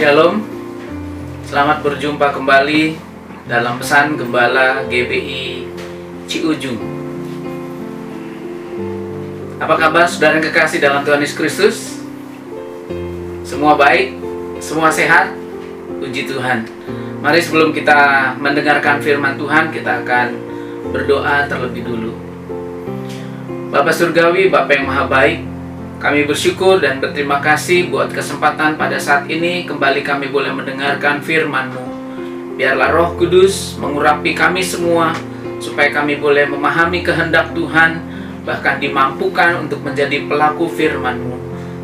Shalom, selamat berjumpa kembali dalam pesan Gembala GBI Ciujung. Apa kabar saudara yang kekasih dalam Tuhan Yesus Kristus? Semua baik? Semua sehat? Puji Tuhan. Mari sebelum kita mendengarkan firman Tuhan, kita akan berdoa terlebih dulu. Bapa Surgawi, Bapa yang Maha Baik, kami bersyukur dan berterima kasih buat kesempatan pada saat ini kembali kami boleh mendengarkan firman-Mu. Biarlah Roh Kudus mengurapi kami semua, supaya kami boleh memahami kehendak Tuhan, bahkan dimampukan untuk menjadi pelaku firman-Mu.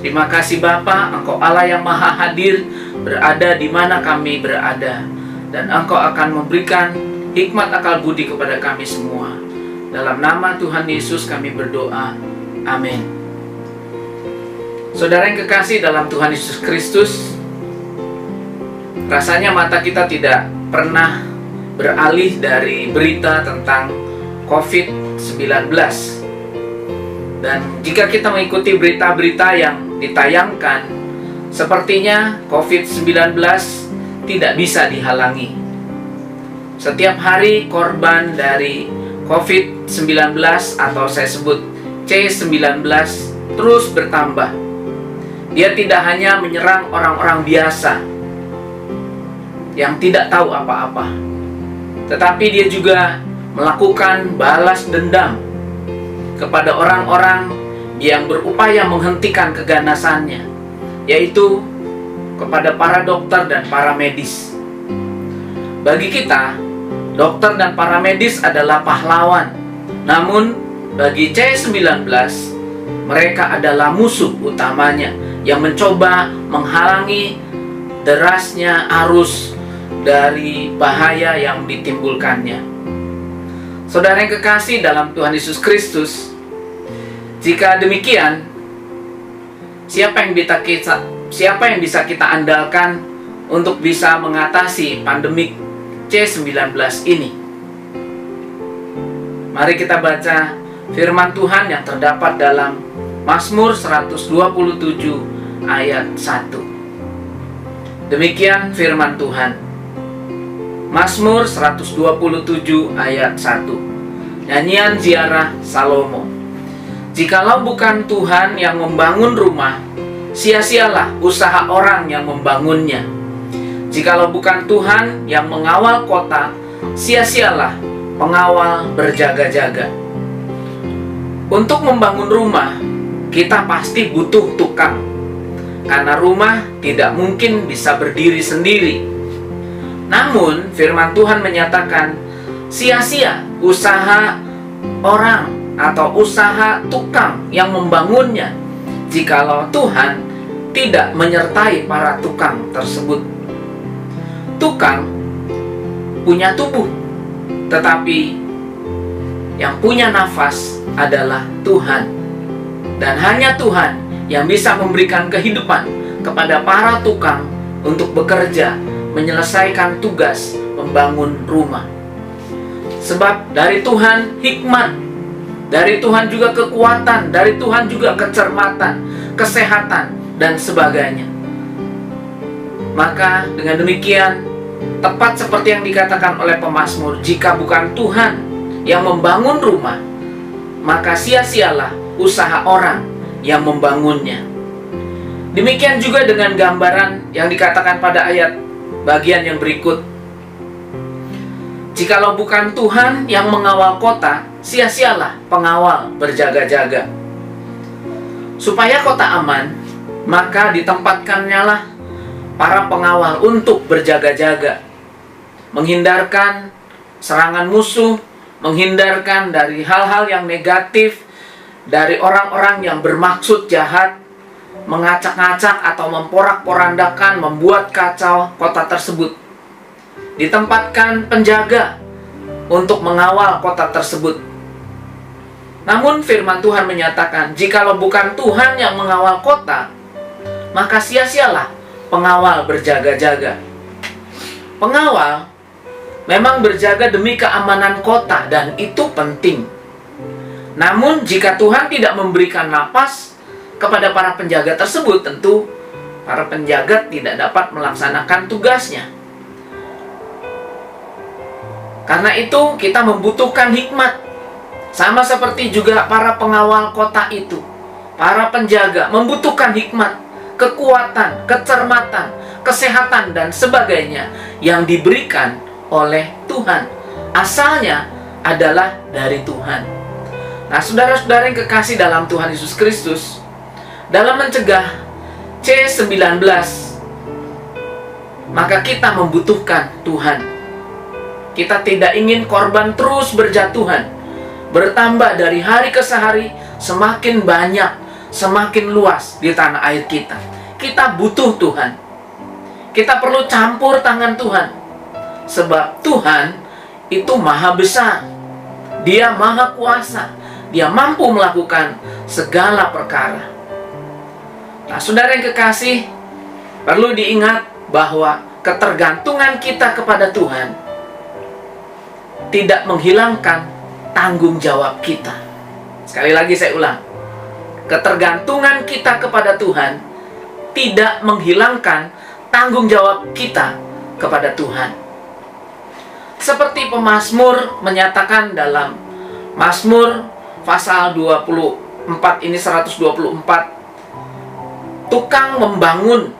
Terima kasih Bapa, Engkau Allah yang Maha Hadir, berada di mana kami berada, dan Engkau akan memberikan hikmat akal budi kepada kami semua. Dalam nama Tuhan Yesus kami berdoa. Amin. Saudara yang kekasih dalam Tuhan Yesus Kristus, rasanya mata kita tidak pernah beralih dari berita tentang COVID-19. Dan jika kita mengikuti berita-berita yang ditayangkan, sepertinya COVID-19 tidak bisa dihalangi. Setiap hari korban dari COVID-19 atau saya sebut C19 terus bertambah. Dia tidak hanya menyerang orang-orang biasa yang tidak tahu apa-apa, tetapi dia juga melakukan balas dendam kepada orang-orang yang berupaya menghentikan keganasannya, yaitu kepada para dokter dan para medis. Bagi kita, dokter dan para medis adalah pahlawan. Namun, bagi C19, mereka adalah musuh utamanya yang mencoba menghalangi derasnya arus dari bahaya yang ditimbulkannya. Saudara yang kekasih dalam Tuhan Yesus Kristus, jika demikian, siapa yang bisa kita andalkan untuk bisa mengatasi pandemik C19 ini? Mari kita baca firman Tuhan yang terdapat dalam Mazmur 127 ayat 1. Demikian firman Tuhan. Mazmur 127 ayat 1. Nyanyian ziarah Salomo. Jikalau bukan Tuhan yang membangun rumah, sia-sialah usaha orang yang membangunnya. Jikalau bukan Tuhan yang mengawal kota, sia-sialah pengawal berjaga-jaga. Untuk membangun rumah, kita pasti butuh tukang, karena rumah tidak mungkin bisa berdiri sendiri. Namun firman Tuhan menyatakan, sia-sia usaha orang atau usaha tukang yang membangunnya, jikalau Tuhan tidak menyertai para tukang tersebut. Tukang punya tubuh, tetapi yang punya nafas adalah Tuhan. Dan hanya Tuhan yang bisa memberikan kehidupan kepada para tukang untuk bekerja, menyelesaikan tugas membangun rumah. Sebab dari Tuhan hikmat, dari Tuhan juga kekuatan, dari Tuhan juga kecermatan, kesehatan, dan sebagainya. Maka dengan demikian, tepat seperti yang dikatakan oleh pemazmur, jika bukan Tuhan yang membangun rumah, maka sia-sialah usaha orang yang membangunnya. Demikian juga dengan gambaran yang dikatakan pada ayat bagian yang berikut. Jikalau bukan Tuhan yang mengawal kota, sia-sialah pengawal berjaga-jaga. Supaya kota aman, maka ditempatkannya lah para pengawal untuk berjaga-jaga, menghindarkan serangan musuh, menghindarkan dari hal-hal yang negatif, dari orang-orang yang bermaksud jahat, mengacak-ngacak atau memporak-porandakan, membuat kacau kota tersebut. Ditempatkan penjaga untuk mengawal kota tersebut. Namun firman Tuhan menyatakan, jikalau bukan Tuhan yang mengawal kota, maka sia-sialah pengawal berjaga-jaga. Pengawal memang berjaga demi keamanan kota, dan itu penting. Namun jika Tuhan tidak memberikan napas kepada para penjaga tersebut, tentu para penjaga tidak dapat melaksanakan tugasnya. Karena itu kita membutuhkan hikmat. Sama seperti juga para pengawal kota itu, para penjaga membutuhkan hikmat, kekuatan, kecermatan, kesehatan, dan sebagainya yang diberikan oleh Tuhan. Asalnya adalah dari Tuhan. Nah, saudara-saudara yang kekasih dalam Tuhan Yesus Kristus, dalam mencegah C19, maka kita membutuhkan Tuhan. Kita tidak ingin korban terus berjatuhan, bertambah dari hari ke hari, semakin banyak, semakin luas di tanah air kita. Kita butuh Tuhan. Kita perlu campur tangan Tuhan. Sebab Tuhan itu maha besar. Dia maha kuasa. Dia mampu melakukan segala perkara. Nah, saudara yang kekasih, perlu diingat bahwa ketergantungan kita kepada Tuhan tidak menghilangkan tanggung jawab kita. Sekali lagi saya ulang. Ketergantungan kita kepada Tuhan tidak menghilangkan tanggung jawab kita kepada Tuhan. Seperti pemazmur menyatakan dalam Mazmur pasal 24 ini 124, tukang membangun,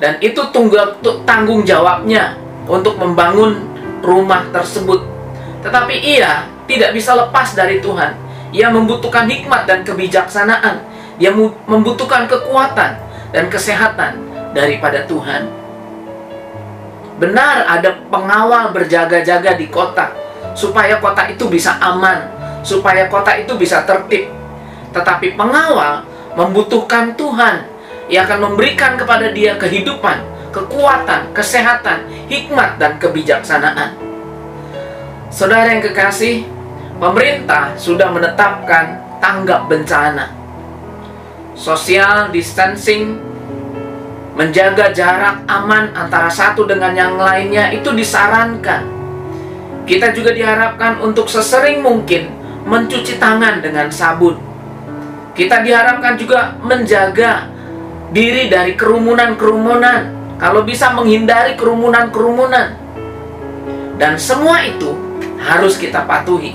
dan itu tanggung jawabnya untuk membangun rumah tersebut. Tetapi ia tidak bisa lepas dari Tuhan. Ia membutuhkan hikmat dan kebijaksanaan. Dia membutuhkan kekuatan dan kesehatan daripada Tuhan. Benar ada pengawal berjaga-jaga di kota, supaya kota itu bisa aman, supaya kota itu bisa tertib. Tetapi pengawal membutuhkan Tuhan. Ia akan memberikan kepada dia kehidupan, kekuatan, kesehatan, hikmat, dan kebijaksanaan. Saudara yang kekasih, pemerintah sudah menetapkan tanggap bencana. Social distancing, menjaga jarak aman antara satu dengan yang lainnya itu disarankan. Kita juga diharapkan untuk sesering mungkin mencuci tangan dengan sabun. Kita diharapkan juga menjaga diri dari kerumunan-kerumunan, kalau bisa menghindari kerumunan-kerumunan. Dan semua itu harus kita patuhi.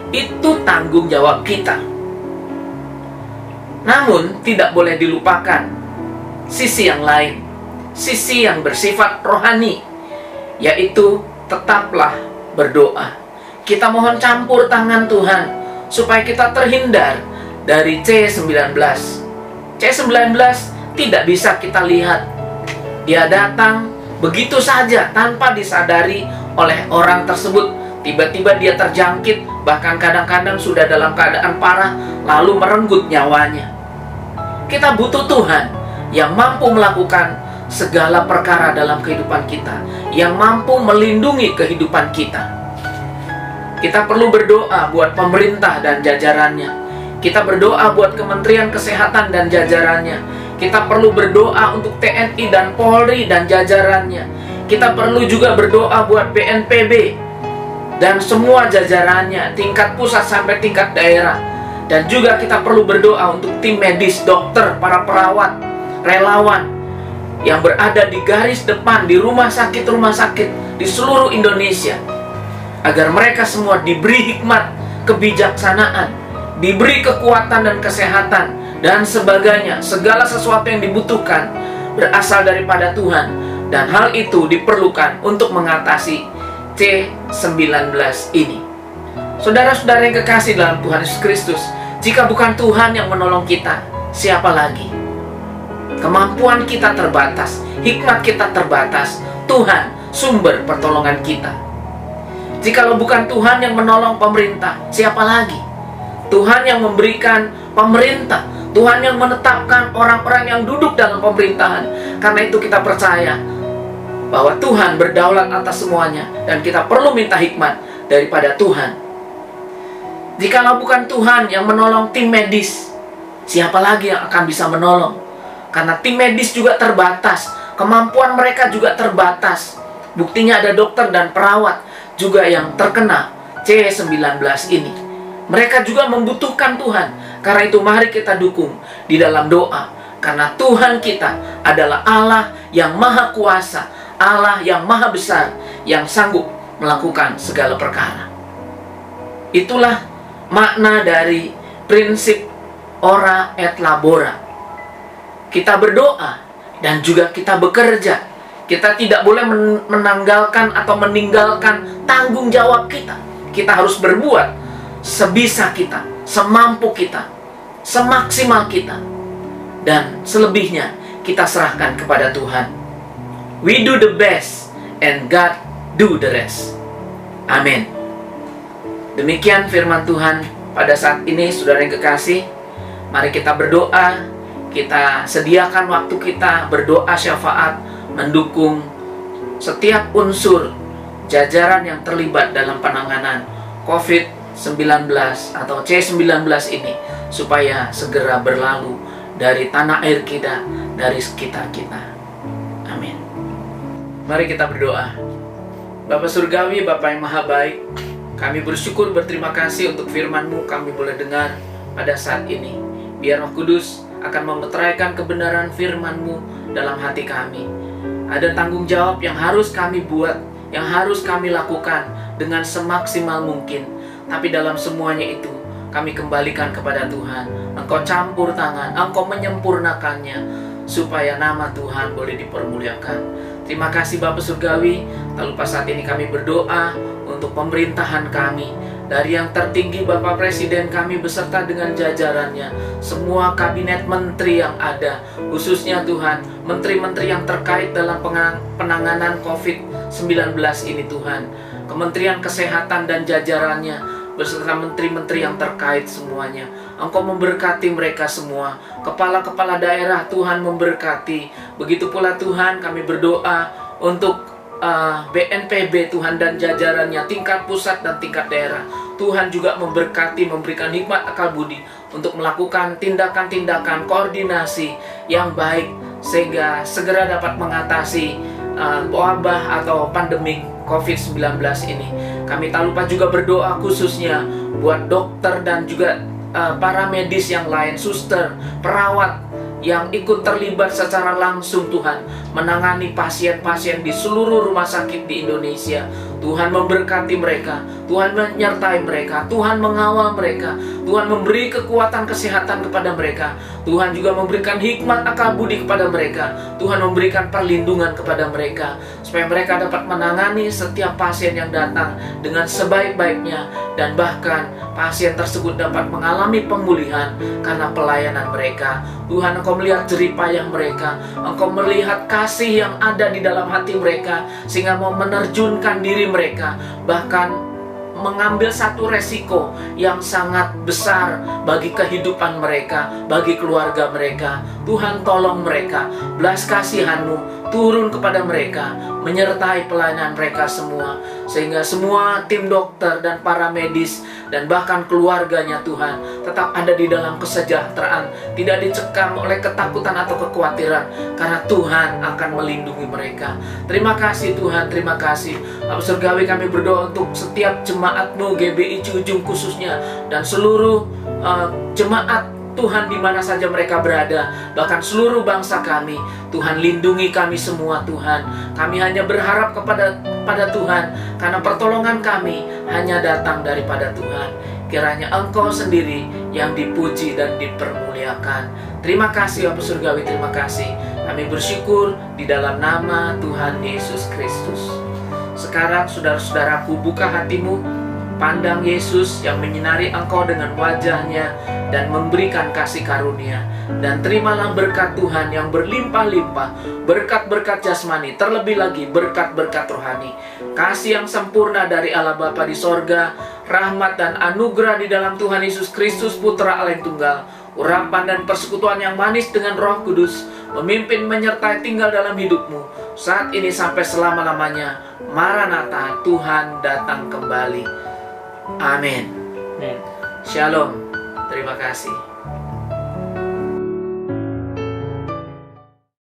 Itu tanggung jawab kita. Namun tidak boleh dilupakan sisi yang lain, sisi yang bersifat rohani, yaitu tetaplah berdoa. Kita mohon campur tangan Tuhan supaya kita terhindar dari C19. C19 tidak bisa kita lihat. Dia datang begitu saja tanpa disadari oleh orang tersebut. Tiba-tiba dia terjangkit, bahkan kadang-kadang sudah dalam keadaan parah, lalu merenggut nyawanya. Kita butuh Tuhan yang mampu melakukan segala perkara dalam kehidupan kita, yang mampu melindungi kehidupan kita. Kita perlu berdoa buat pemerintah dan jajarannya. Kita berdoa buat Kementerian Kesehatan dan jajarannya. Kita perlu berdoa untuk TNI dan Polri dan jajarannya. Kita perlu juga berdoa buat BNPB dan semua jajarannya, tingkat pusat sampai tingkat daerah. Dan juga kita perlu berdoa untuk tim medis, dokter, para perawat, relawan yang berada di garis depan di rumah sakit di seluruh Indonesia, agar mereka semua diberi hikmat, kebijaksanaan, diberi kekuatan dan kesehatan dan sebagainya. Segala sesuatu yang dibutuhkan berasal daripada Tuhan, dan hal itu diperlukan untuk mengatasi C19 ini. Saudara-saudara yang kekasih dalam Tuhan Yesus Kristus, jika bukan Tuhan yang menolong kita, siapa lagi? Kemampuan kita terbatas, hikmat kita terbatas. Tuhan sumber pertolongan kita. Jikalau bukan Tuhan yang menolong pemerintah, siapa lagi? Tuhan yang memberikan pemerintah, Tuhan yang menetapkan orang-orang yang duduk dalam pemerintahan. Karena itu kita percaya bahwa Tuhan berdaulat atas semuanya, dan kita perlu minta hikmat daripada Tuhan. Jikalau bukan Tuhan yang menolong tim medis, siapa lagi yang akan bisa menolong? Karena tim medis juga terbatas, kemampuan mereka juga terbatas. Buktinya ada dokter dan perawat juga yang terkena C19 ini. Mereka juga membutuhkan Tuhan Karena itu mari kita dukung di dalam doa. Karena Tuhan kita adalah Allah yang maha kuasa, Allah yang maha besar, yang sanggup melakukan segala perkara. Itulah makna dari prinsip ora et labora. Kita berdoa dan juga kita bekerja. Kita tidak boleh menanggalkan atau meninggalkan tanggung jawab kita. Kita harus berbuat sebisa kita, semampu kita, semaksimal kita. Dan selebihnya kita serahkan kepada Tuhan. We do the best and God do the rest. Amin. Demikian firman Tuhan pada saat ini, saudara yang kekasih. Mari kita berdoa. Kita sediakan waktu kita berdoa syafaat, mendukung setiap unsur jajaran yang terlibat dalam penanganan COVID-19 atau C19 ini, supaya segera berlalu dari tanah air kita, dari sekitar kita. Amin. Mari kita berdoa. Bapa Surgawi, Bapa yang maha baik, kami bersyukur, berterima kasih untuk firman-Mu kami boleh dengar pada saat ini. Biar Roh Kudus akan memeteraikan kebenaran firman-Mu dalam hati kami. Ada tanggung jawab yang harus kami buat, yang harus kami lakukan dengan semaksimal mungkin. Tapi dalam semuanya itu, kami kembalikan kepada Tuhan. Engkau campur tangan, Engkau menyempurnakannya, supaya nama Tuhan boleh dipermuliakan. Terima kasih Bapa Surgawi. Tak lupa saat ini kami berdoa untuk pemerintahan kami, dari yang tertinggi Bapak Presiden kami beserta dengan jajarannya, semua kabinet menteri yang ada, khususnya Tuhan, menteri-menteri yang terkait dalam penanganan COVID-19 ini Tuhan, Kementerian Kesehatan dan jajarannya, beserta menteri-menteri yang terkait semuanya. Engkau memberkati mereka semua. Kepala-kepala daerah Tuhan memberkati. Begitu pula Tuhan, kami berdoa untuk BNPB Tuhan dan jajarannya, tingkat pusat dan tingkat daerah. Tuhan juga memberkati, memberikan hikmat akal budi untuk melakukan tindakan-tindakan koordinasi yang baik, sehingga segera dapat mengatasi wabah atau pandemi COVID-19 ini. Kami tak lupa juga berdoa khususnya buat dokter dan juga para medis yang lain, suster, perawat yang ikut terlibat secara langsung Tuhan menangani pasien-pasien di seluruh rumah sakit di Indonesia. Tuhan memberkati mereka, Tuhan menyertai mereka, Tuhan mengawal mereka, Tuhan memberi kekuatan kesehatan kepada mereka, Tuhan juga memberikan hikmat akal budi kepada mereka, Tuhan memberikan perlindungan kepada mereka, supaya mereka dapat menangani setiap pasien yang datang dengan sebaik-baiknya, dan bahkan pasien tersebut dapat mengalami pemulihan karena pelayanan mereka. Tuhan, Engkau melihat jerih payah mereka, Engkau melihat kasih yang ada di dalam hati mereka, sehingga mau menerjunkan diri mereka, bahkan mengambil satu resiko yang sangat besar bagi kehidupan mereka, bagi keluarga mereka. Tuhan, tolong mereka, belas kasihan-Mu turun kepada mereka, menyertai pelayanan mereka semua, sehingga semua tim dokter dan para medis dan bahkan keluarganya Tuhan tetap ada di dalam kesejahteraan, tidak dicekam oleh ketakutan atau kekhawatiran, karena Tuhan akan melindungi mereka. Terima kasih Tuhan, terima kasih Bapak Surgawi. Kami berdoa untuk setiap jemaat-Mu GBI Ciujung khususnya, dan seluruh jemaat Tuhan di mana saja mereka berada, bahkan seluruh bangsa kami. Tuhan, lindungi kami semua Tuhan. Kami hanya berharap pada Tuhan, karena pertolongan kami hanya datang daripada Tuhan. Kiranya Engkau sendiri yang dipuji dan dipermuliakan. Terima kasih Bapak Surgawi, terima kasih. Kami bersyukur di dalam nama Tuhan Yesus Kristus. Sekarang saudara-saudaraku, buka hatimu, pandang Yesus yang menyinari engkau dengan wajahnya dan memberikan kasih karunia, dan terimalah berkat Tuhan yang berlimpah-limpah, berkat-berkat jasmani, terlebih lagi berkat-berkat rohani, kasih yang sempurna dari Allah Bapa di sorga, rahmat dan anugerah di dalam Tuhan Yesus Kristus Putra Allah yang tunggal, urapan dan persekutuan yang manis dengan Roh Kudus, memimpin, menyertai, tinggal dalam hidupmu saat ini sampai selama-lamanya. Maranatha, Tuhan datang kembali. Amin. Shalom. Terima kasih.